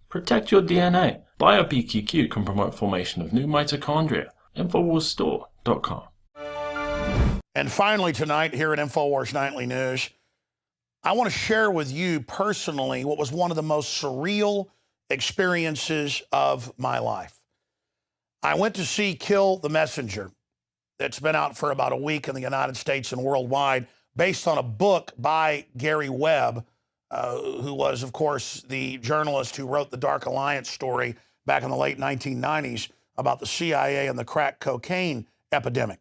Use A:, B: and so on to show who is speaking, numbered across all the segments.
A: Protect your DNA. BioPQQ can promote formation of new mitochondria. Infowarsstore.com.
B: And finally tonight here at Infowars Nightly News, I want to share with you personally what was one of the most surreal experiences of my life. I went to see Kill the Messenger. It's been out for about a week in the United States and worldwide, based on a book by Gary Webb, who was, of course, the journalist who wrote the Dark Alliance story back in the late 1990s about the CIA and the crack cocaine epidemic.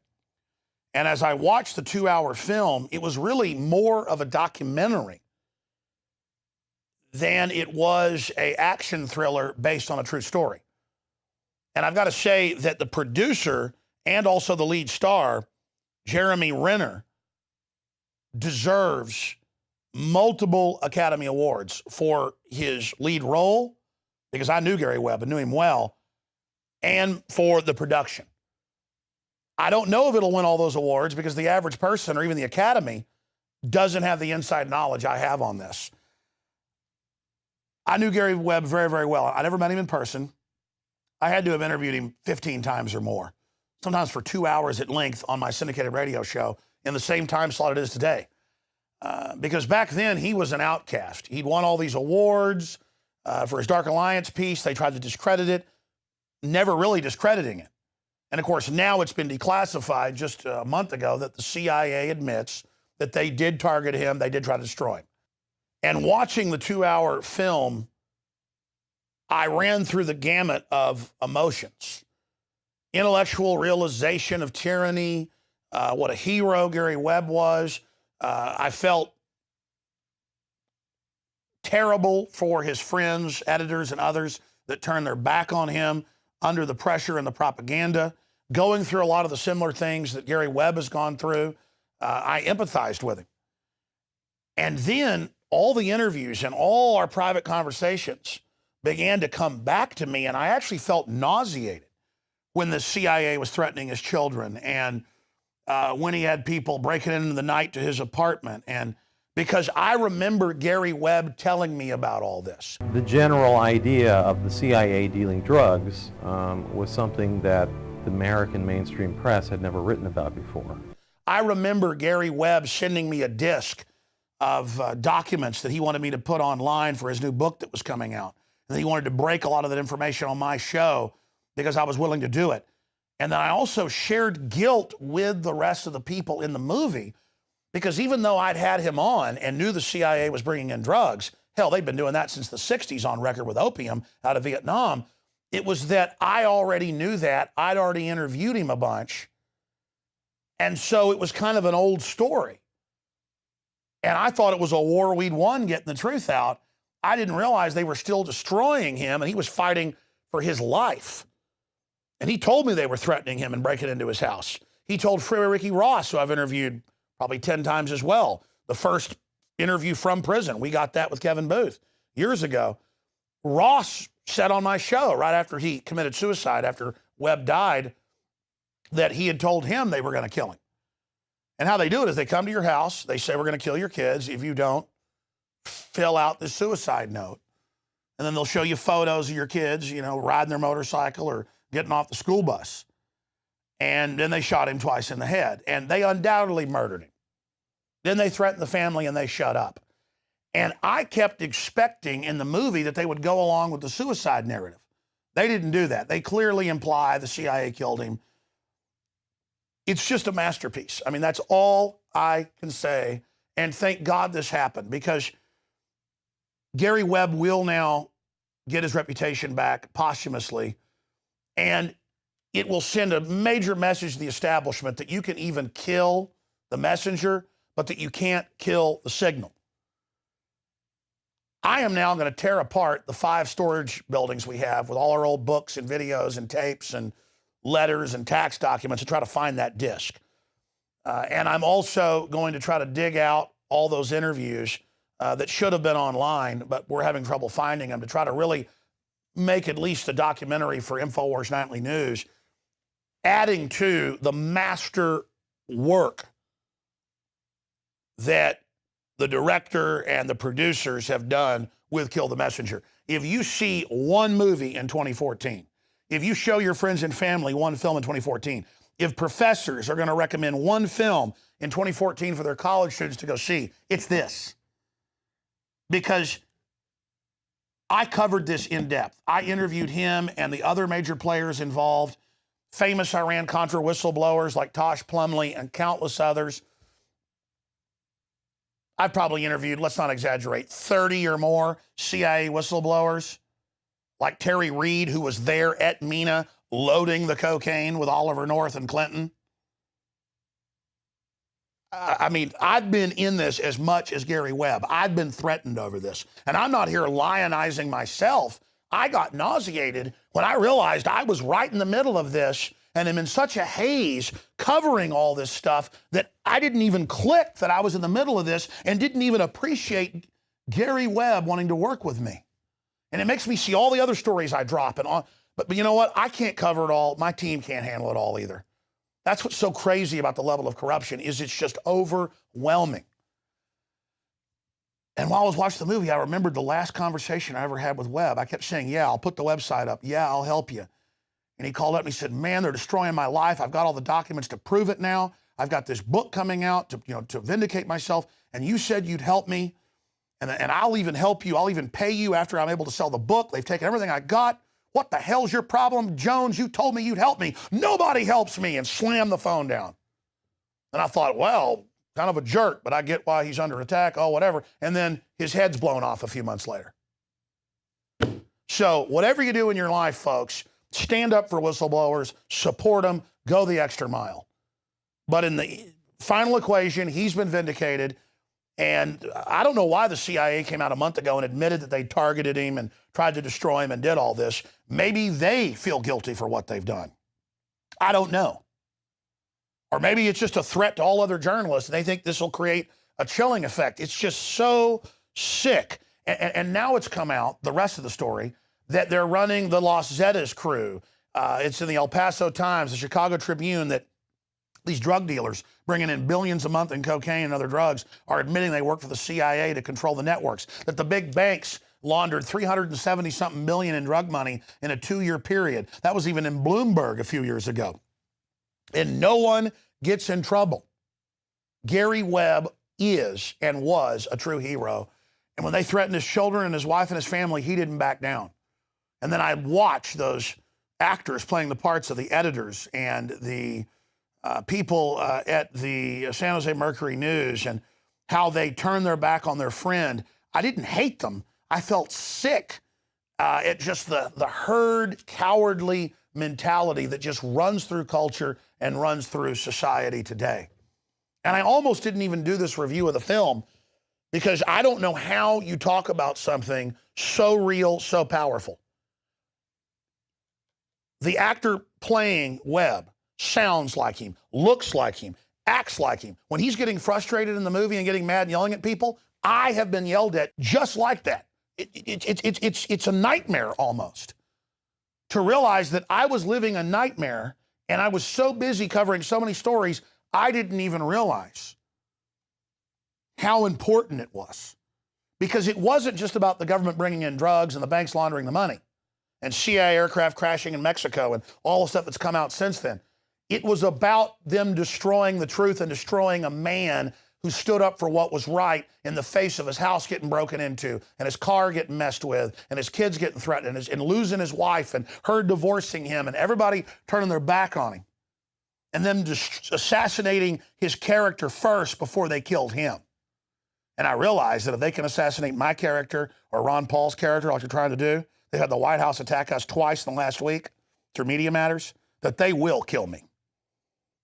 B: And as I watched the 2-hour film, it was really more of a documentary than it was an action thriller based on a true story. And I've got to say that the producer and also the lead star, Jeremy Renner, deserves multiple Academy Awards for his lead role, because I knew Gary Webb and knew him well, and for the production. I don't know if it'll win all those awards because the average person or even the Academy doesn't have the inside knowledge I have on this. I knew Gary Webb very, very well. I never met him in person. I had to have interviewed him 15 times or more, sometimes for 2 hours at length on my syndicated radio show in the same time slot it is today. Because back then he was an outcast. He'd won all these awards for his Dark Alliance piece. They tried to discredit it, never really discrediting it. And of course, now it's been declassified just a month ago that the CIA admits that they did target him. They did try to destroy him. And watching the 2-hour film, I ran through the gamut of emotions. Intellectual realization of tyranny, what a hero Gary Webb was. I felt terrible for his friends, editors, and others that turned their back on him under the pressure and the propaganda, going through a lot of the similar things that Gary Webb has gone through. I empathized with him. And then all the interviews and all our private conversations began to come back to me, and I actually felt nauseated when the CIA was threatening his children, and when he had people breaking into the night to his apartment, and because I remember Gary Webb telling me about all this.
C: The general idea of the CIA dealing drugs was something that the American mainstream press had never written about before.
B: I remember Gary Webb sending me a disc of documents that he wanted me to put online for his new book that was coming out. And he wanted to break a lot of that information on my show because I was willing to do it. And then I also shared guilt with the rest of the people in the movie, because even though I'd had him on and knew the CIA was bringing in drugs, hell, they'd been doing that since the 60s on record with opium out of Vietnam, it was that I already knew that. I'd already interviewed him a bunch. And so it was kind of an old story. And I thought it was a war we'd won getting the truth out. I didn't realize they were still destroying him, and he was fighting for his life. And he told me they were threatening him and breaking into his house. He told Freeway Ricky Ross, who I've interviewed probably 10 times as well, the first interview from prison. We got that with Kevin Booth years ago. Ross said on my show right after he committed suicide, after Webb died, that he had told him they were going to kill him. And how they do it is they come to your house, they say, we're going to kill your kids. If you don't, fill out this suicide note. And then they'll show you photos of your kids, you know, riding their motorcycle or getting off the school bus. And then they shot him twice in the head. And they undoubtedly murdered him. Then they threatened the family and they shut up. And I kept expecting in the movie that they would go along with the suicide narrative. They didn't do that. They clearly imply the CIA killed him. It's just a masterpiece. I mean, that's all I can say. And thank God this happened, because Gary Webb will now get his reputation back posthumously. And it will send a major message to the establishment that you can even kill the messenger, but that you can't kill the signal. I am now going to tear apart the 5 storage buildings we have with all our old books and videos and tapes and letters and tax documents and try to find that disc. And I'm also going to try to dig out all those interviews that should have been online, but we're having trouble finding them, to try to really make at least a documentary for Infowars Nightly News, adding to the master work that the director and the producers have done with Kill the Messenger. if you see one movie in 2014, if you show your friends and family one film in 2014, if professors are going to recommend one film in 2014 for their college students to go see, it's this. Because I covered this in depth. I interviewed him and the other major players involved, famous Iran-Contra whistleblowers like Tosh Plumlee and countless others. I've probably interviewed, let's not exaggerate, 30 or more CIA whistleblowers, like Terry Reid, who was there at Mina loading the cocaine with Oliver North and Clinton. I mean, I've been in this as much as Gary Webb. I've been threatened over this. And I'm not here lionizing myself. I got nauseated when I realized I was right in the middle of this and am in such a haze covering all this stuff that I didn't even click that I was in the middle of this and didn't even appreciate Gary Webb wanting to work with me. And it makes me see all the other stories I drop. But you know what? I can't cover it all. My team can't handle it all either. That's what's so crazy about the level of corruption is it's just overwhelming. And while I was watching the movie, I remembered the last conversation I ever had with Webb. I kept saying, yeah, I'll put the website up. Yeah, I'll help you. And he called up and he said, man, they're destroying my life. I've got all the documents to prove it now. I've got this book coming out to vindicate myself. And you said you'd help me. And I'll even help you. I'll even pay you after I'm able to sell the book. They've taken everything I got. What the hell's your problem? Jones, you told me you'd help me. Nobody helps me, and slammed the phone down. And I thought, well, kind of a jerk, but I get why he's under attack. Oh, whatever. And then his head's blown off a few months later. So whatever you do in your life, folks, stand up for whistleblowers, support them, go the extra mile. But in the final equation, he's been vindicated. And I don't know why the CIA came out a month ago and admitted that they targeted him and tried to destroy him and did all this. Maybe they feel guilty for what they've done. I don't know. Or maybe it's just a threat to all other journalists and they think this will create a chilling effect. It's just so sick. And now it's come out, the rest of the story, that they're running the Los Zetas crew. It's in the El Paso Times, the Chicago Tribune, that these drug dealers bringing in billions a month in cocaine and other drugs are admitting they work for the CIA to control the networks, that the big banks laundered 370-something million in drug money in a 2-year period. That was even in Bloomberg a few years ago. And no one gets in trouble. Gary Webb is and was a true hero. And when they threatened his children and his wife and his family, he didn't back down. And then I watched those actors playing the parts of the editors and the people at the San Jose Mercury News and how they turned their back on their friend. I didn't hate them. I felt sick at just the herd cowardly mentality that just runs through culture and runs through society today. And I almost didn't even do this review of the film because I don't know how you talk about something so real, so powerful. The actor playing Webb sounds like him, looks like him, acts like him. When he's getting frustrated in the movie and getting mad and yelling at people, I have been yelled at just like that. It's a nightmare almost to realize that I was living a nightmare and I was so busy covering so many stories, I didn't even realize how important it was. Because it wasn't just about the government bringing in drugs and the banks laundering the money and CIA aircraft crashing in Mexico and all the stuff that's come out since then. It was about them destroying the truth and destroying a man who stood up for what was right in the face of his house getting broken into and his car getting messed with and his kids getting threatened and losing his wife and her divorcing him and everybody turning their back on him and them just assassinating his character first before they killed him. And I realized that if they can assassinate my character or Ron Paul's character, like you're trying to do, they had the White House attack us twice in the last week through Media Matters, that they will kill me.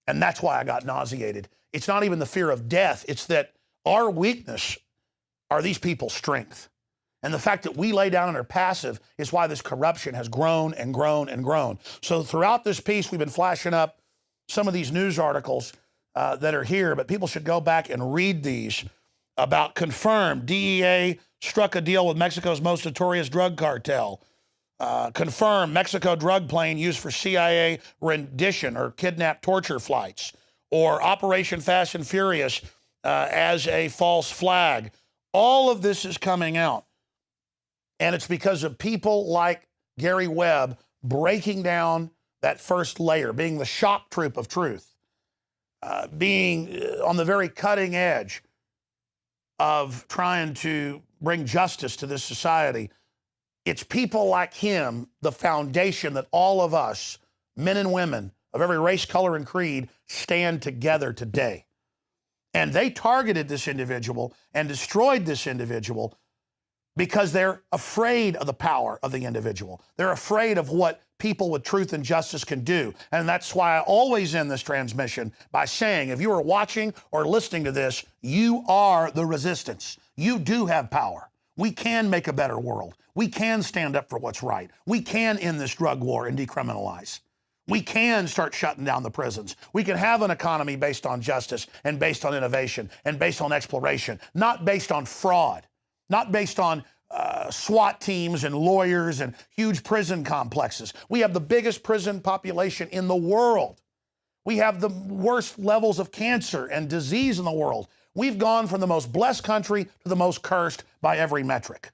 B: And that's why I got nauseated. It's not even the fear of death. It's that our weakness are these people's strength. And the fact that we lay down and are passive is why this corruption has grown and grown and grown. So throughout this piece, we've been flashing up some of these news articles that are here, but people should go back and read these about confirmed DEA struck a deal with Mexico's most notorious drug cartel. Confirmed Mexico drug plane used for CIA rendition or kidnap torture flights, or Operation Fast and Furious as a false flag. All of this is coming out. And it's because of people like Gary Webb breaking down that first layer, being the shock troop of truth, being on the very cutting edge of trying to bring justice to this society. It's people like him, the foundation that all of us, men and women of every race, color, and creed, stand together today. And they targeted this individual and destroyed this individual because they're afraid of the power of the individual. They're afraid of what people with truth and justice can do. And that's why I always end this transmission by saying, if you are watching or listening to this, you are the resistance. You do have power. We can make a better world. We can stand up for what's right. We can end this drug war and decriminalize. We can start shutting down the prisons. We can have an economy based on justice and based on innovation and based on exploration, not based on fraud, not based on SWAT teams and lawyers and huge prison complexes. We have the biggest prison population in the world. We have the worst levels of cancer and disease in the world. We've gone from the most blessed country to the most cursed by every metric.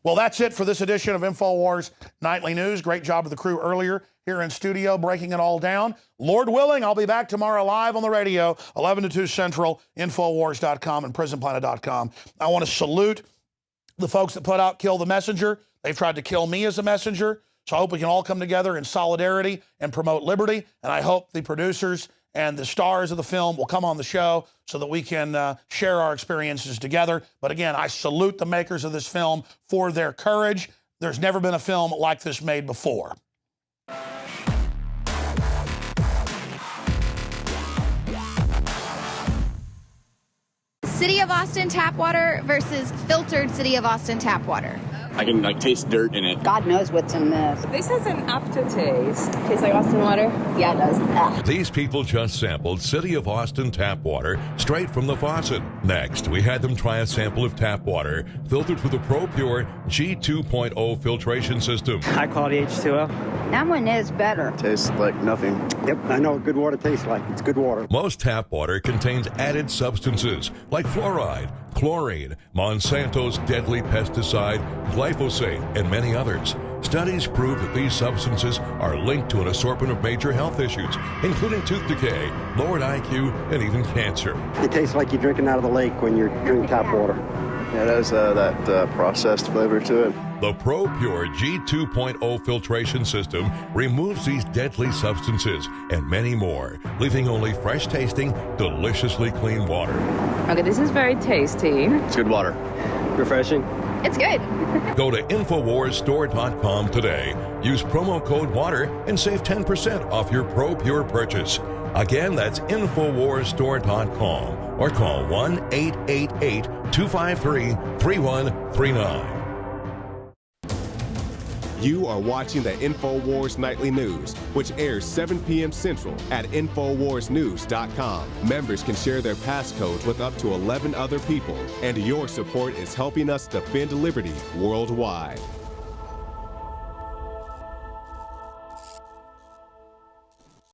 B: Well, that's it for this edition of Infowars Nightly News. Great job of the crew earlier here in studio breaking it all down. Lord willing, I'll be back tomorrow live on the radio, 11 to 2 Central, Infowars.com and PrisonPlanet.com. I want to salute the folks that put out Kill the Messenger. They've tried to kill me as a messenger. So I hope we can all come together in solidarity and promote liberty. And I hope the producers and the stars of the film will come on the show so that we can share our experiences together. But again, I salute the makers of this film for their courage. There's never been a film like this made before.
D: City of Austin tap water versus filtered City of Austin tap water.
E: I can taste dirt in it.
F: God knows what's in this.
G: This has an aftertaste.
F: Tastes like Austin water? Yeah, it does. Ugh.
H: These people just sampled City of Austin tap water straight from the faucet. Next, we had them try a sample of tap water filtered through the ProPure G2.0 filtration system.
I: High quality H2O.
F: That one is better.
E: Tastes like nothing.
I: Yep, I know what good water tastes like. It's good water.
H: Most tap water contains added substances like fluoride, chlorine, Monsanto's deadly pesticide, glyphosate, and many others. Studies prove that these substances are linked to an assortment of major health issues, including tooth decay, lowered IQ, and even cancer.
I: It tastes like you're drinking out of the lake when you're drinking tap water.
E: Yeah, it has that processed flavor to it.
H: The ProPure G2.0 filtration system removes these deadly substances and many more, leaving only fresh-tasting, deliciously clean water.
G: Okay, this is very tasty.
E: It's good water.
I: Refreshing.
D: It's good.
H: Go to InfoWarsStore.com today. Use promo code WATER and save 10% off your ProPure purchase. Again, that's InfoWarsStore.com or call 1-888-253-3139.
J: You are watching the Infowars Nightly News, which airs 7 p.m. Central at InfoWarsNews.com. Members can share their passcodes with up to 11 other people, and your support is helping us defend liberty worldwide.